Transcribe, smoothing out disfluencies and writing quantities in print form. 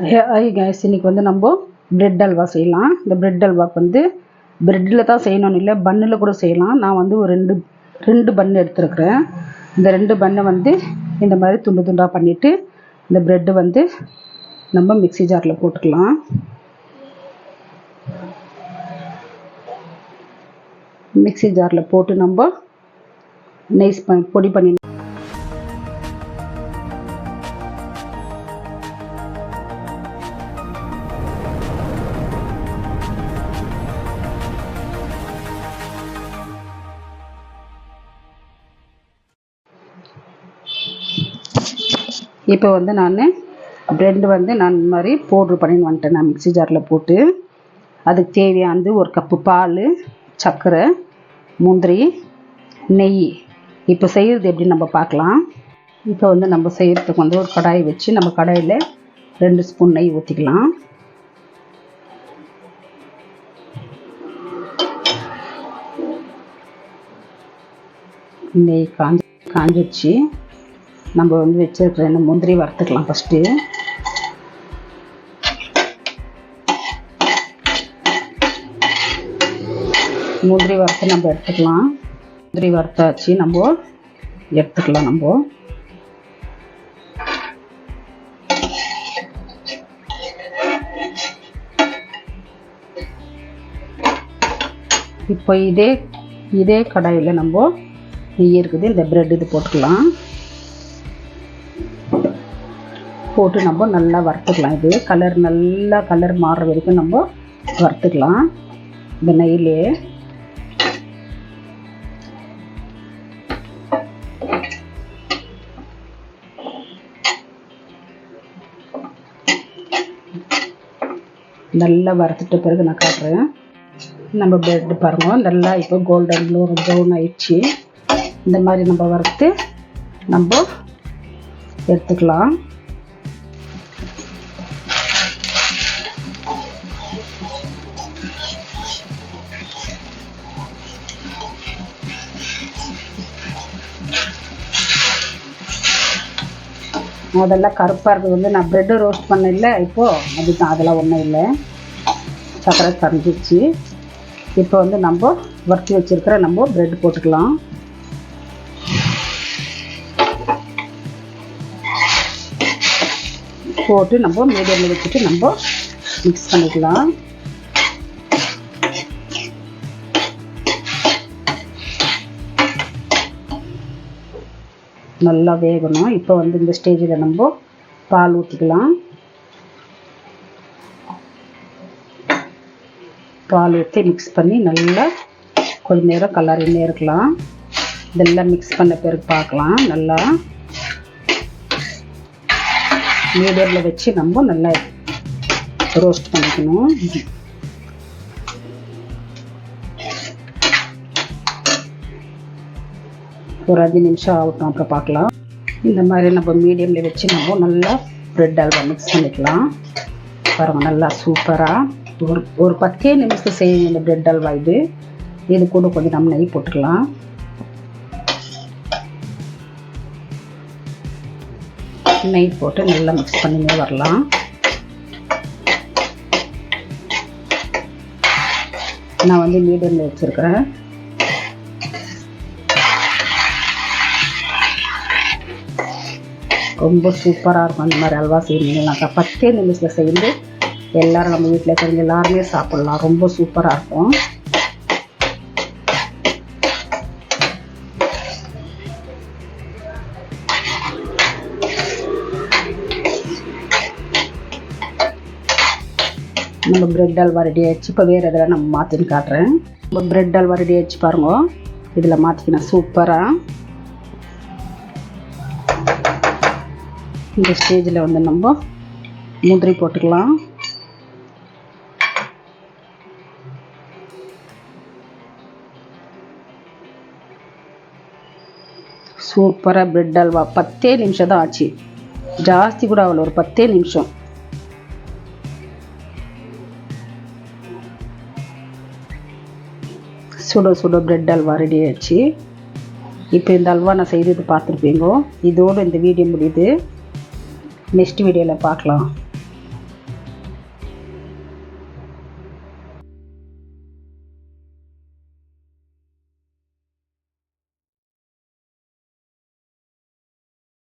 Hi guys, இன்றைக்கி வந்து நம்ம பிரெட் அல்வா செய்யலாம். இந்த பிரெட் அல்வாக்கு வந்து பிரெட்டில் தான் செய்யணும்னு இல்லை, பன்னில் கூட செய்யலாம். நான் வந்து ஒரு ரெண்டு பன்னு எடுத்துருக்குறேன். இந்த 2 பன்னை வந்து இந்த மாதிரி துண்டு துண்டாக பண்ணிவிட்டு இந்த பிரெட்டு வந்து நம்ம மிக்ஸி ஜாரில் போட்டுக்கலாம். மிக்ஸி ஜாரில் போட்டு நம்ம நைஸ் பொடி பண்ணி இப்போ வந்து நான் பிரெட் வந்து நான் இந்த மாதிரி பவுட்ரு பண்ணின்னு வந்துட்டேன். நான் மிக்ஸி ஜாரில் போட்டு அதுக்கு தேவையானது 1 கப்பு பால், சர்க்கரை, முந்திரி, நெய். இப்போ செய்கிறது எப்படி நம்ம பார்க்கலாம். இப்போ வந்து நம்ம செய்கிறதுக்கு வந்து ஒரு கடாயை வச்சு நம்ம கடாயில் 2 ஸ்பூன் நெய் ஊற்றிக்கலாம். நெய் காஞ்சிடுச்சு. நம்ம வந்து வச்சுருக்கிற இந்த முந்திரி வறுத்துக்கலாம். ஃபஸ்ட்டு முந்திரி வறுத்து நம்ம எடுத்துக்கலாம். முந்திரி வறுத்தாச்சு, நம்ம எடுத்துக்கலாம். நம்ம இப்போ இதே கடாயில் நம்ம நெய் இருக்குது, இந்த பிரெட் இது போட்டுக்கலாம். போட்டு நம்ம நல்லா வறுத்துக்கலாம். இது நல்லா கலர் மாறுற வரைக்கும் நம்ம வறுத்துக்கலாம் இந்த நெய்யிலே. நல்லா வறுத்துட்ட பிறகு நான் காட்டுறேன். நம்ம பிரெட் பாருங்க, நல்லா இப்போ கோல்டன் ப்ரௌன் ஆயிடுச்சு. இந்த மாதிரி நம்ம வறுத்து நம்ம எடுத்துக்கலாம். அதெல்லாம் கருப்பாக இருக்குது வந்து நான் ப்ரெட்டு ரோஸ்ட் பண்ண இல்லை. இப்போது அதுதான், அதெல்லாம் ஒன்றும் இல்லை. சக்கரை கரைஞ்சிடுச்சு. இப்போ வந்து நம்ம வறுத்து வச்சுருக்கிற நம்ம ப்ரெட் போட்டுக்கலாம். போட்டு நம்ம மீடியமில் வச்சுட்டு நம்ம மிக்ஸ் பண்ணிக்கலாம். நல்லா வேகணும். இப்போ வந்து இந்த ஸ்டேஜில் நம்ம பால் ஊற்றிக்கலாம். பால் ஊற்றி மிக்ஸ் பண்ணி நல்லா கொஞ்ச நேரம் கலரின்னே இருக்கலாம். இதெல்லாம் மிக்ஸ் பண்ண பிறகு பார்க்கலாம். நல்லா மீடியமில் வச்சு நம்ம நல்லா ரோஸ்ட் பண்ணிக்கணும். ஒரு 5 நிமிஷம் ஆகட்டும், அப்புறம் பார்க்கலாம். இந்த மாதிரி நம்ம மீடியமில் வச்சு நம்ம நல்லா பிரெட் அல்வா மிக்ஸ் பண்ணிக்கலாம். பாருங்கள், நல்லா சூப்பராக ஒரு 10 நிமிஷம் செய்யுங்க இந்த பிரெட் அல்வா. இது கூட கொஞ்சம் நம்ம நெய் போட்டுக்கலாம். நெய் போட்டு நல்லா மிக்ஸ் பண்ணினே வரலாம். நான் வந்து மீடியமில் வச்சுருக்கிறேன். ரொம்ப சூப்பராக இருக்கும் அந்த மாதிரி அல்வா செய்யணுங்கனாக்கா. 10 நிமிஷத்தில் செய்து எல்லோரும் நம்ம வீட்டில் இருக்கிறவங்க எல்லாருமே சாப்பிட்லாம். ரொம்ப சூப்பராக இருக்கும். நம்ம பிரெட் அல்வா ரெடி ஆகிடுச்சு. இப்போ வேறு எதில் நம்ம மாற்றின்னு காட்டுறேன். நம்ம பிரெட் அல்வா ரெடி ஆகிடுச்சு பாருங்க. இதில் மாற்றிக்கணும் சூப்பராக. இந்த ஸ்டேஜில் வந்து நம்ம முந்திரி போட்டுக்கலாம். சூப்பராக பிரெட் அல்வா 10 நிமிஷம் தான் ஆச்சு. ஜாஸ்தி கூட ஆகல, ஒரு 10 நிமிஷம். சுட சுட பிரெட் அல்வா ரெடி ஆயிடுச்சு. இப்போ இந்த அல்வா நான் செய்கிறது பார்த்துருப்பீங்க. இதோடு இந்த வீடியோ முடியுது. நெக்ஸ்ட் வீடியோவில் பார்க்கலாம்.